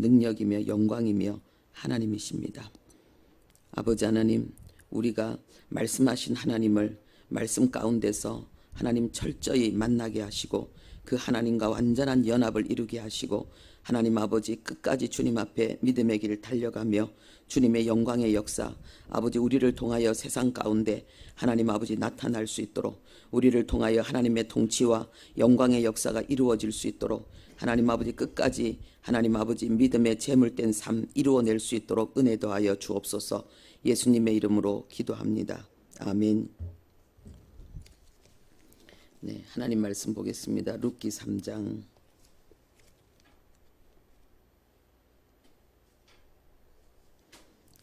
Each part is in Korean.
능력이며 영광이며 하나님이십니다. 아버지 하나님, 우리가 말씀하신 하나님을 말씀 가운데서 하나님 철저히 만나게 하시고 그 하나님과 완전한 연합을 이루게 하시고 하나님 아버지 끝까지 주님 앞에 믿음의 길 달려가며 주님의 영광의 역사 아버지 우리를 통하여 세상 가운데 하나님 아버지 나타날 수 있도록 우리를 통하여 하나님의 통치와 영광의 역사가 이루어질 수 있도록 하나님 아버지 끝까지 하나님 아버지 믿음의 재물된 삶 이루어낼 수 있도록 은혜 더하여 주옵소서. 예수님의 이름으로 기도합니다. 아멘. 네, 하나님 말씀 보겠습니다. 룻기 3장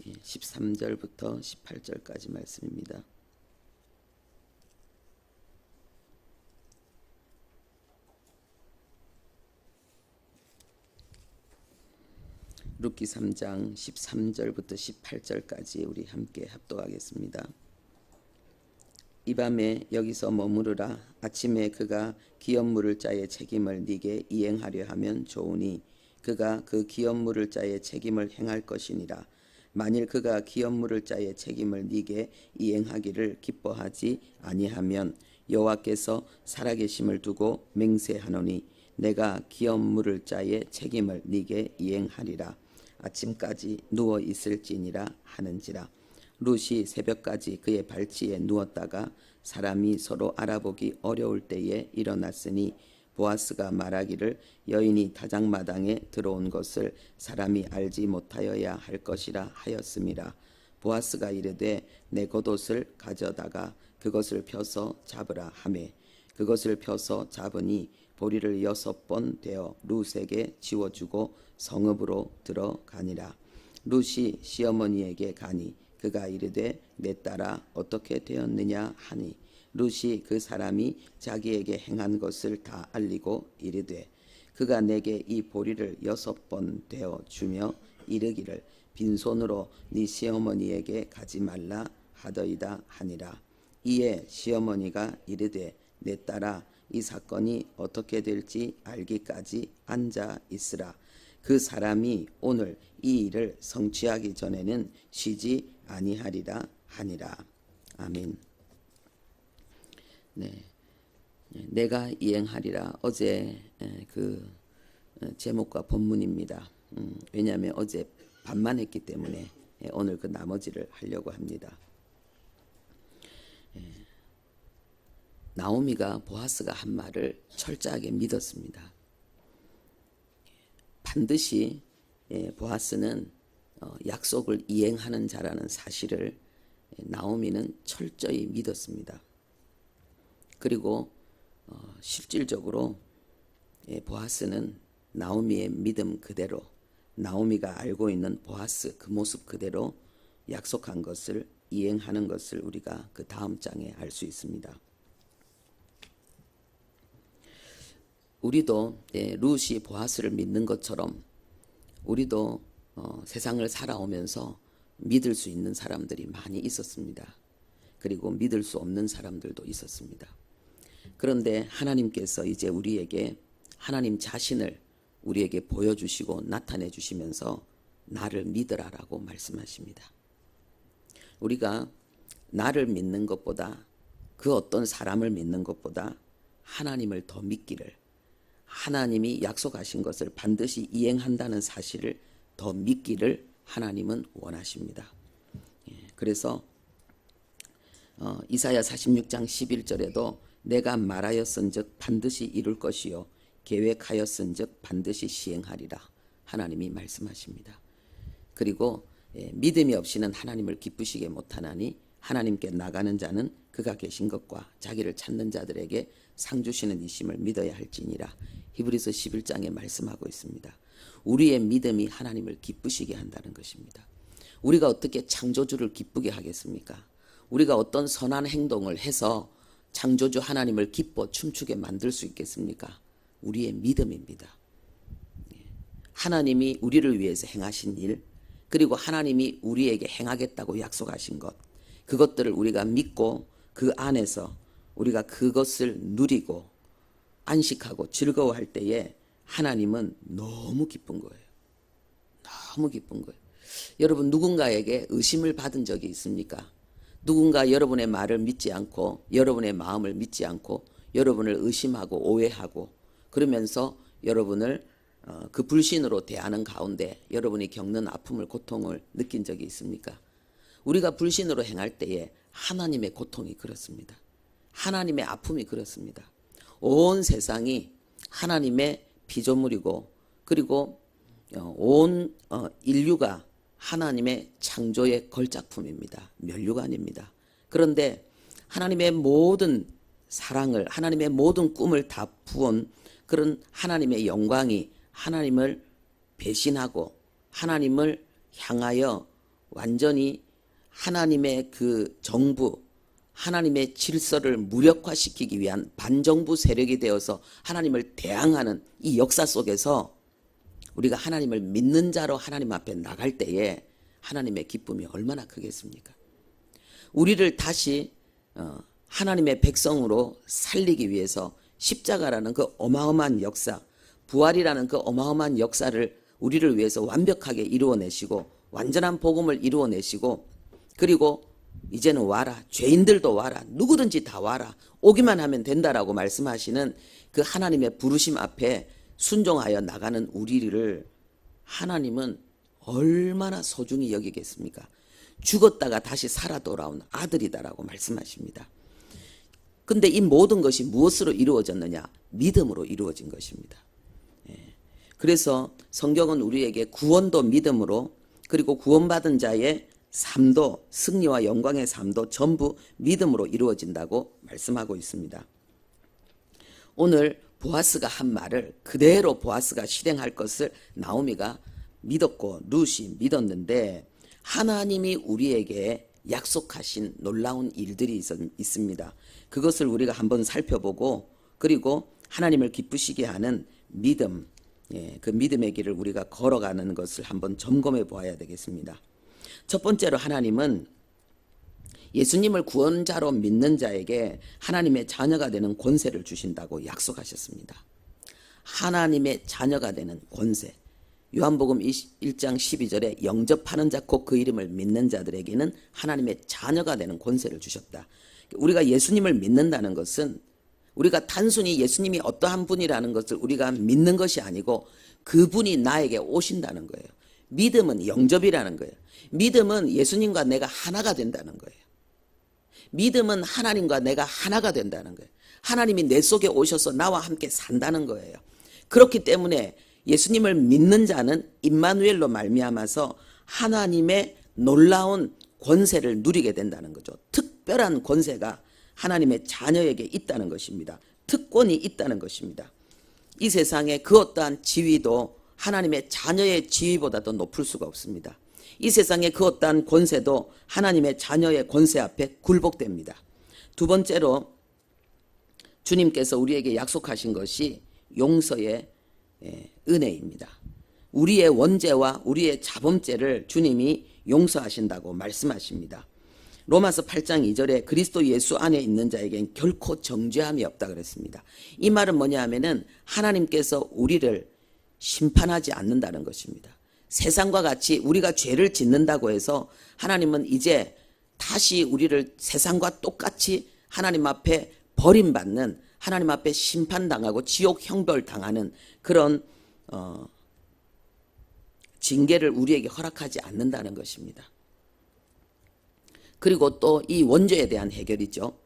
13절부터 18절까지 말씀입니다. 룻기 3장 13절부터 18절까지 우리 함께 합독하겠습니다. 이 밤에 여기서 머무르라. 아침에 그가 기업 물을 자의 책임을 네게 이행하려 하면 좋으니 그가 그 기업 물을 자의 책임을 행할 것이니라. 만일 그가 기업 물을 자의 책임을 네게 이행하기를 기뻐하지 아니하면 여호와께서 살아계심을 두고 맹세하노니 내가 기업 물을 자의 책임을 네게 이행하리라. 아침까지 누워 있을지니라 하는지라. 룻이 새벽까지 그의 발치에 누웠다가 사람이 서로 알아보기 어려울 때에 일어났으니 보아스가 말하기를 여인이 다장마당에 들어온 것을 사람이 알지 못하여야 할 것이라 하였음이라. 보아스가 이르되 내 겉옷을 가져다가 그것을 펴서 잡으라 하매 그것을 펴서 잡으니 보리를 6번 되어 룻에게 지워주고 성읍으로 들어가니라. 룻이 시어머니에게 가니 그가 이르되 내 딸아 어떻게 되었느냐 하니 룻이 그 사람이 자기에게 행한 것을 다 알리고 이르되 그가 내게 이 보리를 6번 되어 주며 이르기를 빈손으로 네 시어머니에게 가지 말라 하더이다 하니라. 이에 시어머니가 이르되 내 딸아 이 사건이 어떻게 될지 알기까지 앉아 있으라. 그 사람이 오늘 이 일을 성취하기 전에는 쉬지 아니하리라 하니라. 아멘. 네, 내가 이행하리라. 어제 그 제목과 본문입니다. 왜냐하면 어제 반만 했기 때문에 오늘 그 나머지를 하려고 합니다. 나오미가 보아스가 한 말을 철저하게 믿었습니다. 반드시 보아스는 약속을 이행하는 자라는 사실을 나오미는 철저히 믿었습니다. 그리고 실질적으로 보아스는 나오미의 믿음 그대로 나오미가 알고 있는 보아스 그 모습 그대로 약속한 것을 이행하는 것을 우리가 그 다음 장에 알 수 있습니다. 우리도 룻이 보아스를 믿는 것처럼 우리도 세상을 살아오면서 믿을 수 있는 사람들이 많이 있었습니다. 그리고 믿을 수 없는 사람들도 있었습니다. 그런데 하나님께서 이제 우리에게 하나님 자신을 우리에게 보여주시고 나타내 주시면서 나를 믿으라라고 말씀하십니다. 우리가 나를 믿는 것보다 그 어떤 사람을 믿는 것보다 하나님을 더 믿기를 하나님이 약속하신 것을 반드시 이행한다는 사실을 더 믿기를 하나님은 원하십니다. 그래서 이사야 46장 11절에도 내가 말하였은즉 반드시 이룰 것이요 계획하였은즉 반드시 시행하리라 하나님이 말씀하십니다. 그리고 믿음이 없이는 하나님을 기쁘시게 못하나니 하나님께 나가는 자는 그가 계신 것과 자기를 찾는 자들에게 상 주시는 이심을 믿어야 할지니라 히브리서 11장에 말씀하고 있습니다. 우리의 믿음이 하나님을 기쁘시게 한다는 것입니다. 우리가 어떻게 창조주를 기쁘게 하겠습니까? 우리가 어떤 선한 행동을 해서 창조주 하나님을 기뻐 춤추게 만들 수 있겠습니까? 우리의 믿음입니다. 하나님이 우리를 위해서 행하신 일, 그리고 하나님이 우리에게 행하겠다고 약속하신 것, 그것들을 우리가 믿고 그 안에서 우리가 그것을 누리고 안식하고 즐거워할 때에 하나님은 너무 기쁜 거예요. 너무 기쁜 거예요. 여러분 누군가에게 의심을 받은 적이 있습니까? 누군가 여러분의 말을 믿지 않고 여러분의 마음을 믿지 않고 여러분을 의심하고 오해하고 그러면서 여러분을 그 불신으로 대하는 가운데 여러분이 겪는 아픔을 고통을 느낀 적이 있습니까? 우리가 불신으로 행할 때에 하나님의 고통이 그렇습니다. 하나님의 아픔이 그렇습니다. 온 세상이 하나님의 피조물이고 그리고 온 인류가 하나님의 창조의 걸작품입니다. 면류관입니다. 그런데 하나님의 모든 사랑을 하나님의 모든 꿈을 다 부은 그런 하나님의 영광이 하나님을 배신하고 하나님을 향하여 완전히 하나님의 그 정부 하나님의 질서를 무력화시키기 위한 반정부 세력이 되어서 하나님을 대항하는 이 역사 속에서 우리가 하나님을 믿는 자로 하나님 앞에 나갈 때에 하나님의 기쁨이 얼마나 크겠습니까? 우리를 다시 하나님의 백성으로 살리기 위해서 십자가라는 그 어마어마한 역사, 부활이라는 그 어마어마한 역사를 우리를 위해서 완벽하게 이루어내시고 완전한 복음을 이루어내시고 그리고 이제는 와라, 죄인들도 와라, 누구든지 다 와라, 오기만 하면 된다라고 말씀하시는 그 하나님의 부르심 앞에 순종하여 나가는 우리를 하나님은 얼마나 소중히 여기겠습니까? 죽었다가 다시 살아 돌아온 아들이다라고 말씀하십니다. 근데 이 모든 것이 무엇으로 이루어졌느냐? 믿음으로 이루어진 것입니다. 그래서 성경은 우리에게 구원도 믿음으로 그리고 구원받은 자의 삶도 승리와 영광의 삶도 전부 믿음으로 이루어진다고 말씀하고 있습니다. 오늘 보아스가 한 말을 그대로 보아스가 실행할 것을 나오미가 믿었고 룻이 믿었는데 하나님이 우리에게 약속하신 놀라운 일들이 있습니다. 그것을 우리가 한번 살펴보고 그리고 하나님을 기쁘시게 하는 믿음, 그 믿음의 길을 우리가 걸어가는 것을 한번 점검해 보아야 되겠습니다. 첫 번째로 하나님은 예수님을 구원자로 믿는 자에게 하나님의 자녀가 되는 권세를 주신다고 약속하셨습니다. 하나님의 자녀가 되는 권세. 요한복음 1장 12절에 영접하는 자 곧 그 이름을 믿는 자들에게는 하나님의 자녀가 되는 권세를 주셨다. 우리가 예수님을 믿는다는 것은 우리가 단순히 예수님이 어떠한 분이라는 것을 우리가 믿는 것이 아니고 그분이 나에게 오신다는 거예요. 믿음은 영접이라는 거예요. 믿음은 예수님과 내가 하나가 된다는 거예요. 믿음은 하나님과 내가 하나가 된다는 거예요. 하나님이 내 속에 오셔서 나와 함께 산다는 거예요. 그렇기 때문에 예수님을 믿는 자는 임마누엘로 말미암아서 하나님의 놀라운 권세를 누리게 된다는 거죠. 특별한 권세가 하나님의 자녀에게 있다는 것입니다. 특권이 있다는 것입니다. 이 세상에 그 어떠한 지위도 하나님의 자녀의 지위보다도 높을 수가 없습니다. 이 세상의 그 어떠한 권세도 하나님의 자녀의 권세 앞에 굴복됩니다. 두 번째로 주님께서 우리에게 약속하신 것이 용서의 은혜입니다. 우리의 원죄와 우리의 자범죄를 주님이 용서하신다고 말씀하십니다. 로마서 8장 2절에 그리스도 예수 안에 있는 자에겐 결코 정죄함이 없다 그랬습니다. 이 말은 뭐냐 하면은 하나님께서 우리를 심판하지 않는다는 것입니다. 세상과 같이 우리가 죄를 짓는다고 해서 하나님은 이제 다시 우리를 세상과 똑같이 하나님 앞에 버림받는 하나님 앞에 심판당하고 지옥 형벌 당하는 그런 징계를 우리에게 허락하지 않는다는 것입니다. 그리고 또 이 원죄에 대한 해결이죠.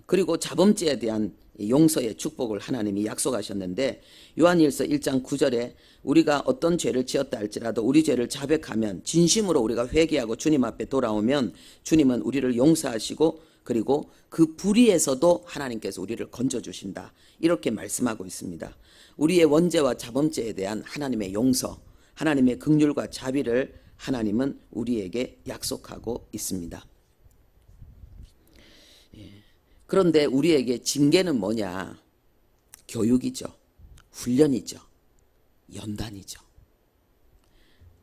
그리고 자범죄에 대한 용서의 축복을 하나님이 약속하셨는데 요한일서 1장 9절에 우리가 어떤 죄를 지었다 할지라도 우리 죄를 자백하면 진심으로 우리가 회개하고 주님 앞에 돌아오면 주님은 우리를 용서하시고 그리고 그 불의에서도 하나님께서 우리를 건져주신다. 이렇게 말씀하고 있습니다. 우리의 원죄와 자범죄에 대한 하나님의 용서, 하나님의 긍휼과 자비를 하나님은 우리에게 약속하고 있습니다. 그런데 우리에게 징계는 뭐냐? 교육이죠. 훈련이죠. 연단이죠.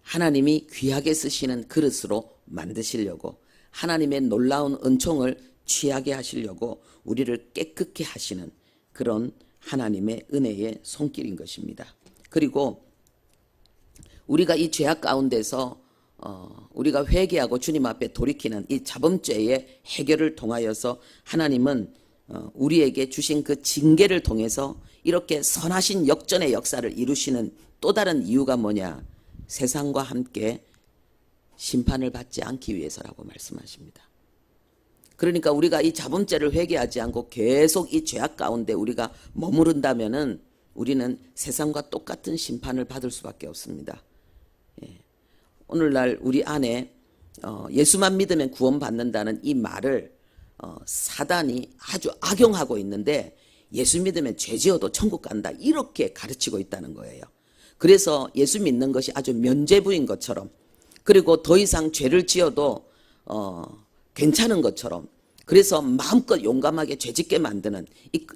하나님이 귀하게 쓰시는 그릇으로 만드시려고 하나님의 놀라운 은총을 취하게 하시려고 우리를 깨끗게 하시는 그런 하나님의 은혜의 손길인 것입니다. 그리고 우리가 이 죄악 가운데서 우리가 회개하고 주님 앞에 돌이키는 이 자범죄의 해결을 통하여서 하나님은 우리에게 주신 그 징계를 통해서 이렇게 선하신 역전의 역사를 이루시는 또 다른 이유가 뭐냐? 세상과 함께 심판을 받지 않기 위해서라고 말씀하십니다. 그러니까 우리가 이 자범죄를 회개하지 않고 계속 이 죄악 가운데 우리가 머무른다면은 우리는 세상과 똑같은 심판을 받을 수밖에 없습니다. 오늘날 우리 안에 예수만 믿으면 구원받는다는 이 말을 사단이 아주 악용하고 있는데 예수 믿으면 죄 지어도 천국 간다 이렇게 가르치고 있다는 거예요. 그래서 예수 믿는 것이 아주 면죄부인 것처럼 그리고 더 이상 죄를 지어도 괜찮은 것처럼 그래서 마음껏 용감하게 죄짓게 만드는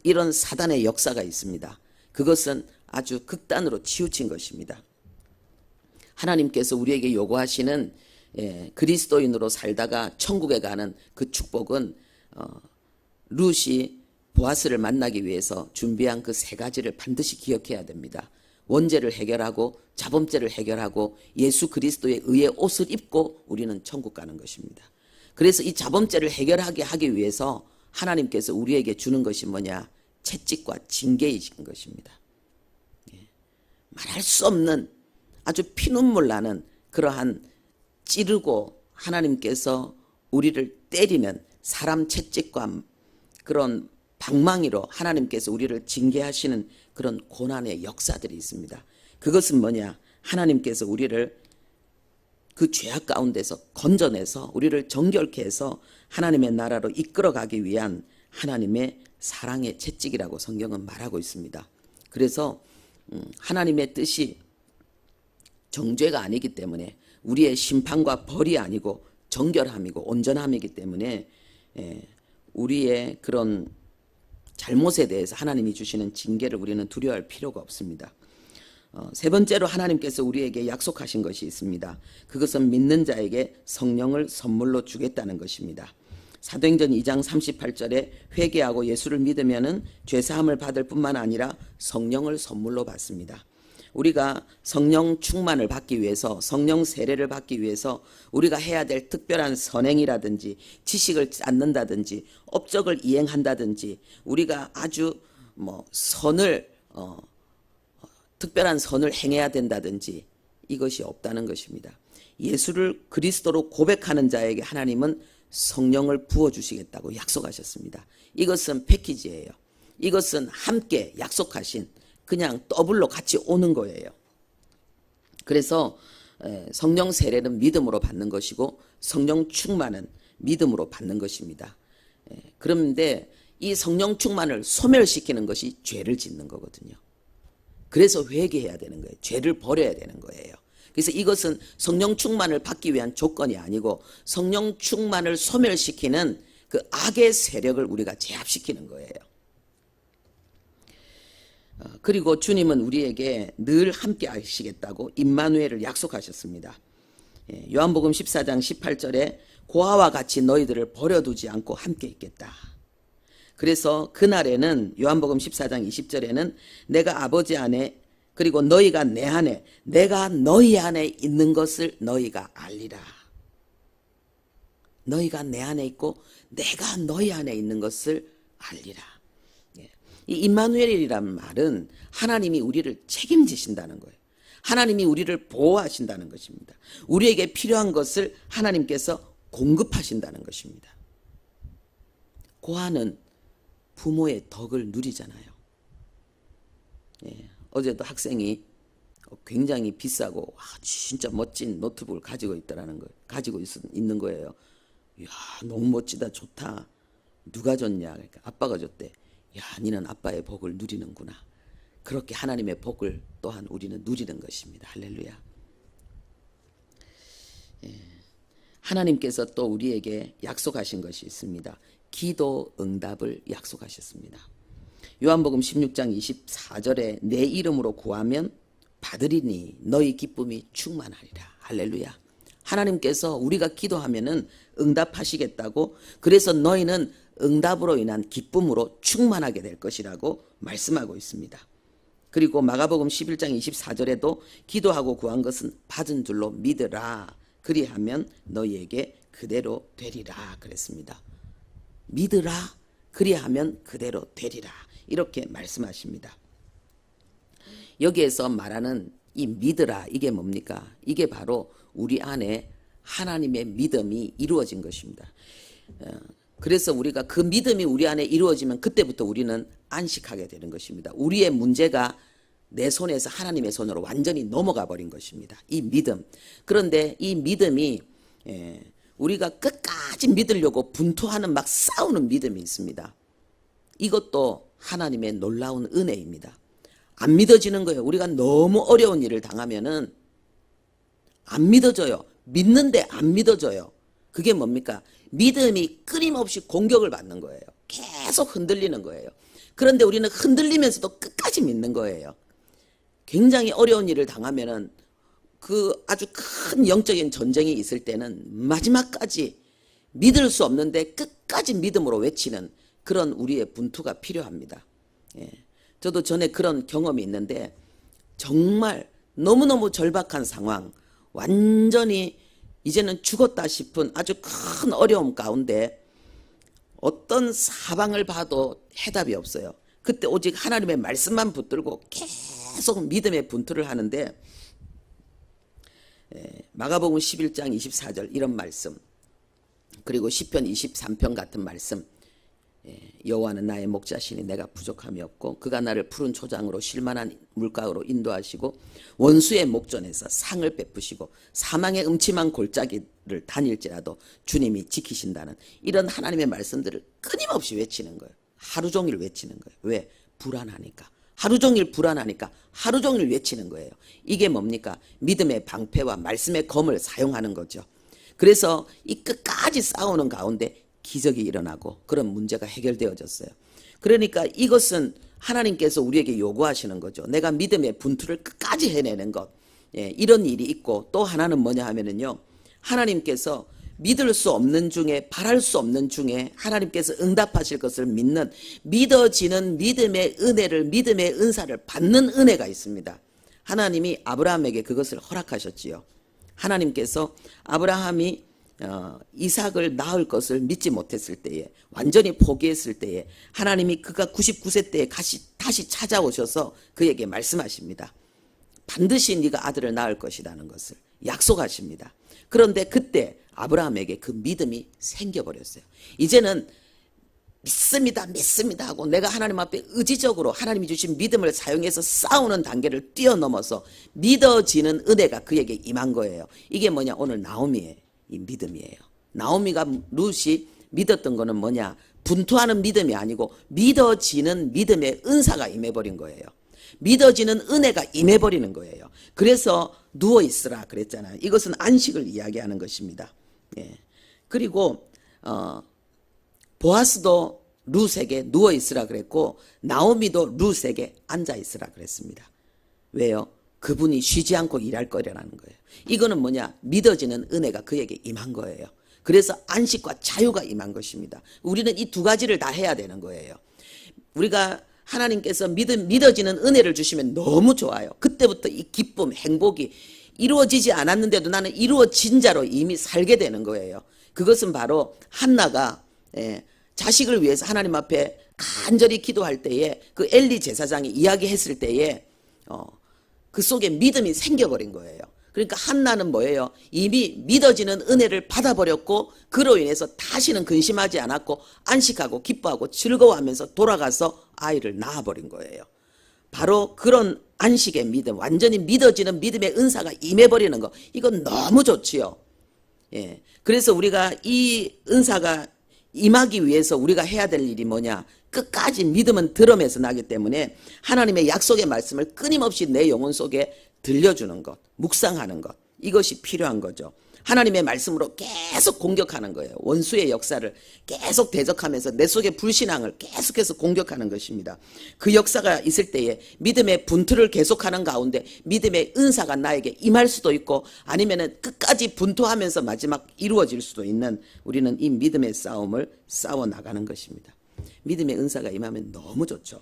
이런 사단의 역사가 있습니다. 그것은 아주 극단으로 치우친 것입니다. 하나님께서 우리에게 요구하시는 그리스도인으로 살다가 천국에 가는 그 축복은 룻이 보아스를 만나기 위해서 준비한 그 세 가지를 반드시 기억해야 됩니다. 원죄를 해결하고 자범죄를 해결하고 예수 그리스도의 의의 옷을 입고 우리는 천국 가는 것입니다. 그래서 이 자범죄를 해결하게 하기 위해서 하나님께서 우리에게 주는 것이 뭐냐? 채찍과 징계이신 것입니다. 말할 수 없는 아주 피눈물 나는 그러한 찌르고 하나님께서 우리를 때리는 사람 채찍과 그런 방망이로 하나님께서 우리를 징계하시는 그런 고난의 역사들이 있습니다. 그것은 뭐냐? 하나님께서 우리를 그 죄악 가운데서 건져내서 우리를 정결케 해서 하나님의 나라로 이끌어가기 위한 하나님의 사랑의 채찍이라고 성경은 말하고 있습니다. 그래서 하나님의 뜻이 정죄가 아니기 때문에 우리의 심판과 벌이 아니고 정결함이고 온전함이기 때문에 우리의 그런 잘못에 대해서 하나님이 주시는 징계를 우리는 두려워할 필요가 없습니다. 세 번째로 하나님께서 우리에게 약속하신 것이 있습니다. 그것은 믿는 자에게 성령을 선물로 주겠다는 것입니다. 사도행전 2장 38절에 회개하고 예수를 믿으면은 죄사함을 받을 뿐만 아니라 성령을 선물로 받습니다. 우리가 성령 충만을 받기 위해서 성령 세례를 받기 위해서 우리가 해야 될 특별한 선행이라든지 지식을 쌓는다든지 업적을 이행한다든지 우리가 아주 선을 특별한 선을 행해야 된다든지 이것이 없다는 것입니다. 예수를 그리스도로 고백하는 자에게 하나님은 성령을 부어주시겠다고 약속하셨습니다. 이것은 패키지예요. 이것은 함께 약속하신 그냥 더블로 같이 오는 거예요. 그래서 성령 세례는 믿음으로 받는 것이고 성령 충만은 믿음으로 받는 것입니다. 그런데 이 성령 충만을 소멸시키는 것이 죄를 짓는 거거든요. 그래서 회개해야 되는 거예요. 죄를 버려야 되는 거예요. 그래서 이것은 성령 충만을 받기 위한 조건이 아니고 성령 충만을 소멸시키는 그 악의 세력을 우리가 제압시키는 거예요. 그리고 주님은 우리에게 늘 함께 하시겠다고 임마누엘을 약속하셨습니다. 요한복음 14장 18절에 고아와 같이 너희들을 버려두지 않고 함께 있겠다. 그래서 그날에는 요한복음 14장 20절에는 내가 아버지 안에 그리고 너희가 내 안에 내가 너희 안에 있는 것을 너희가 알리라. 너희가 내 안에 있고 내가 너희 안에 있는 것을 알리라. 이 임마누엘이라는 말은 하나님이 우리를 책임지신다는 거예요. 하나님이 우리를 보호하신다는 것입니다. 우리에게 필요한 것을 하나님께서 공급하신다는 것입니다. 고아는 부모의 덕을 누리잖아요. 어제도 학생이 굉장히 비싸고 진짜 멋진 노트북을 가지고 있다라는 거, 가지고 있는 거예요. 이야, 너무 멋지다, 좋다. 누가 줬냐? 그러니까 아빠가 줬대. 야, 니는 아빠의 복을 누리는구나. 그렇게 하나님의 복을 또한 우리는 누리는 것입니다. 할렐루야. 하나님께서 또 우리에게 약속하신 것이 있습니다. 기도 응답을 약속하셨습니다. 요한복음 16장 24절에 내 이름으로 구하면 받으리니 너희 기쁨이 충만하리라. 할렐루야. 하나님께서 우리가 기도하면은 응답하시겠다고, 그래서 너희는 응답으로 인한 기쁨으로 충만하게 될 것이라고 말씀하고 있습니다. 그리고 마가복음 11장 24절에도 기도하고 구한 것은 받은 줄로 믿으라. 그리하면 너희에게 그대로 되리라 그랬습니다. 믿으라. 그리하면 그대로 되리라. 이렇게 말씀하십니다. 여기에서 말하는 이 믿으라, 이게 뭡니까? 이게 바로 우리 안에 하나님의 믿음이 이루어진 것입니다. 그래서 우리가 그 믿음이 우리 안에 이루어지면 그때부터 우리는 안식하게 되는 것입니다. 우리의 문제가 내 손에서 하나님의 손으로 완전히 넘어가 버린 것입니다. 이 믿음. 그런데 이 믿음이 우리가 끝까지 믿으려고 분투하는 막 싸우는 믿음이 있습니다. 이것도 하나님의 놀라운 은혜입니다. 안 믿어지는 거예요. 우리가 너무 어려운 일을 당하면은 안 믿어져요. 믿는데 안 믿어져요. 그게 뭡니까? 믿음이 끊임없이 공격을 받는 거예요. 계속 흔들리는 거예요. 그런데 우리는 흔들리면서도 끝까지 믿는 거예요. 굉장히 어려운 일을 당하면은 그 아주 큰 영적인 전쟁이 있을 때는 마지막까지 믿을 수 없는데 끝까지 믿음으로 외치는 그런 우리의 분투가 필요합니다. 저도 전에 그런 경험이 있는데 정말 너무너무 절박한 상황, 완전히 이제는 죽었다 싶은 아주 큰 어려움 가운데 어떤 사방을 봐도 해답이 없어요. 그때 오직 하나님의 말씀만 붙들고 계속 믿음의 분투를 하는데 마가복음 11장 24절 이런 말씀, 그리고 시편 23편 같은 말씀, 여호와는 나의 목자시니 내가 부족함이 없고 그가 나를 푸른 초장으로 쉴만한 물가로 인도하시고 원수의 목전에서 상을 베푸시고 사망의 음침한 골짜기를 다닐지라도 주님이 지키신다는 이런 하나님의 말씀들을 끊임없이 외치는 거예요. 하루 종일 외치는 거예요. 왜? 불안하니까. 하루 종일 불안하니까 하루 종일 외치는 거예요. 이게 뭡니까? 믿음의 방패와 말씀의 검을 사용하는 거죠. 그래서 이 끝까지 싸우는 가운데 기적이 일어나고 그런 문제가 해결되어졌어요. 그러니까 이것은 하나님께서 우리에게 요구하시는 거죠. 내가 믿음의 분투를 끝까지 해내는 것. 이런 일이 있고 또 하나는 뭐냐 하면은요. 하나님께서 믿을 수 없는 중에, 바랄 수 없는 중에 하나님께서 응답하실 것을 믿는, 믿어지는 믿음의 은혜를, 믿음의 은사를 받는 은혜가 있습니다. 하나님이 아브라함에게 그것을 허락하셨지요. 하나님께서 아브라함이 이삭을 낳을 것을 믿지 못했을 때에, 완전히 포기했을 때에 하나님이 그가 99세 때에 다시 찾아오셔서 그에게 말씀하십니다. 반드시 네가 아들을 낳을 것이라는 것을 약속하십니다. 그런데 그때 아브라함에게 그 믿음이 생겨버렸어요. 이제는 믿습니다 하고 내가 하나님 앞에 의지적으로 하나님이 주신 믿음을 사용해서 싸우는 단계를 뛰어넘어서 믿어지는 은혜가 그에게 임한 거예요. 이게 뭐냐? 오늘 나오미의 이 믿음이에요. 나오미가 룻이 믿었던 거는 뭐냐? 분투하는 믿음이 아니고 믿어지는 믿음의 은사가 임해버린 거예요. 믿어지는 은혜가 임해버리는 거예요. 그래서 누워있으라 그랬잖아요. 이것은 안식을 이야기하는 것입니다. 그리고 보아스도 룻에게 누워있으라 그랬고 나오미도 룻에게 앉아있으라 그랬습니다. 왜요? 그분이 쉬지 않고 일할 거라는 거예요. 이거는 뭐냐? 믿어지는 은혜가 그에게 임한 거예요. 그래서 안식과 자유가 임한 것입니다. 우리는 이 두 가지를 다 해야 되는 거예요. 우리가 하나님께서 믿어지는 은혜를 주시면 너무 좋아요. 그때부터 이 기쁨, 행복이 이루어지지 않았는데도 나는 이루어진 자로 이미 살게 되는 거예요. 그것은 바로 한나가 자식을 위해서 하나님 앞에 간절히 기도할 때에 그 엘리 제사장이 이야기했을 때에 그 속에 믿음이 생겨버린 거예요. 그러니까 한나는 뭐예요? 이미 믿어지는 은혜를 받아버렸고 그로 인해서 다시는 근심하지 않았고 안식하고 기뻐하고 즐거워하면서 돌아가서 아이를 낳아버린 거예요. 바로 그런 안식의 믿음, 완전히 믿어지는 믿음의 은사가 임해버리는 거, 이건 너무 좋지요. 그래서 우리가 이 은사가 임하기 위해서 우리가 해야 될 일이 뭐냐? 끝까지 믿음은 들음에서 나기 때문에 하나님의 약속의 말씀을 끊임없이 내 영혼 속에 들려주는 것, 묵상하는 것, 이것이 필요한 거죠. 하나님의 말씀으로 계속 공격하는 거예요. 원수의 역사를 계속 대적하면서 내 속의 불신앙을 계속해서 공격하는 것입니다. 그 역사가 있을 때에 믿음의 분투를 계속하는 가운데 믿음의 은사가 나에게 임할 수도 있고 아니면은 끝까지 분투하면서 마지막 이루어질 수도 있는, 우리는 이 믿음의 싸움을 싸워 나가는 것입니다. 믿음의 은사가 임하면 너무 좋죠.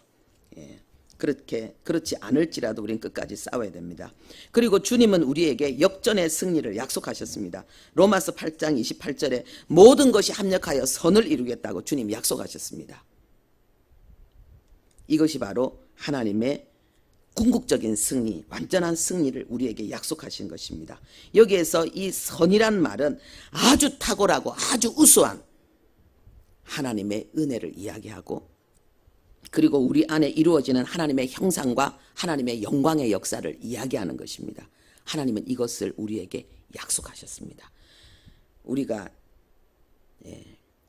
그렇지 않을지라도 우리는 끝까지 싸워야 됩니다. 그리고 주님은 우리에게 역전의 승리를 약속하셨습니다. 로마서 8장 28절에 모든 것이 합력하여 선을 이루겠다고 주님이 약속하셨습니다. 이것이 바로 하나님의 궁극적인 승리, 완전한 승리를 우리에게 약속하신 것입니다. 여기에서 이 선이란 말은 아주 탁월하고 아주 우수한 하나님의 은혜를 이야기하고, 그리고 우리 안에 이루어지는 하나님의 형상과 하나님의 영광의 역사를 이야기하는 것입니다. 하나님은 이것을 우리에게 약속하셨습니다. 우리가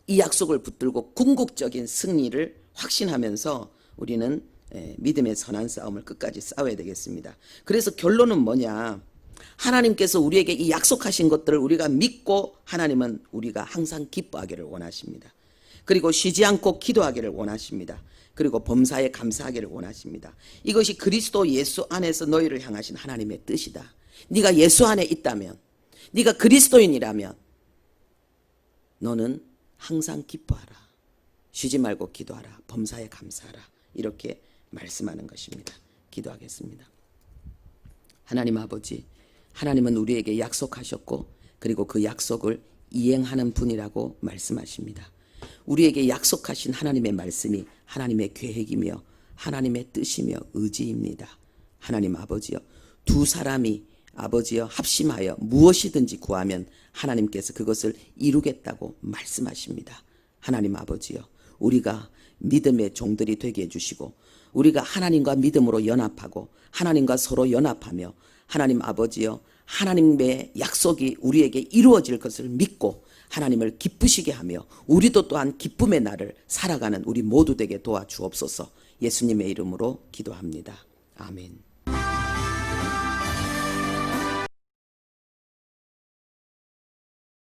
이 약속을 붙들고 궁극적인 승리를 확신하면서 우리는 믿음의 선한 싸움을 끝까지 싸워야 되겠습니다. 그래서 결론은 뭐냐? 하나님께서 우리에게 이 약속하신 것들을 우리가 믿고, 하나님은 우리가 항상 기뻐하기를 원하십니다. 그리고 쉬지 않고 기도하기를 원하십니다. 그리고 범사에 감사하기를 원하십니다. 이것이 그리스도 예수 안에서 너희를 향하신 하나님의 뜻이다. 네가 예수 안에 있다면, 네가 그리스도인이라면 너는 항상 기뻐하라. 쉬지 말고 기도하라. 범사에 감사하라. 이렇게 말씀하는 것입니다. 기도하겠습니다. 하나님 아버지, 하나님은 우리에게 약속하셨고, 그리고 그 약속을 이행하는 분이라고 말씀하십니다. 우리에게 약속하신 하나님의 말씀이 하나님의 계획이며 하나님의 뜻이며 의지입니다. 하나님 아버지여, 두 사람이 아버지여 합심하여 무엇이든지 구하면 하나님께서 그것을 이루겠다고 말씀하십니다. 하나님 아버지여, 우리가 믿음의 종들이 되게 해주시고, 우리가 하나님과 믿음으로 연합하고 하나님과 서로 연합하며, 하나님 아버지여, 하나님의 약속이 우리에게 이루어질 것을 믿고 하나님을 기쁘시게 하며 우리도 또한 기쁨의 날을 살아가는 우리 모두 되게 도와주옵소서. 예수님의 이름으로 기도합니다. 아멘.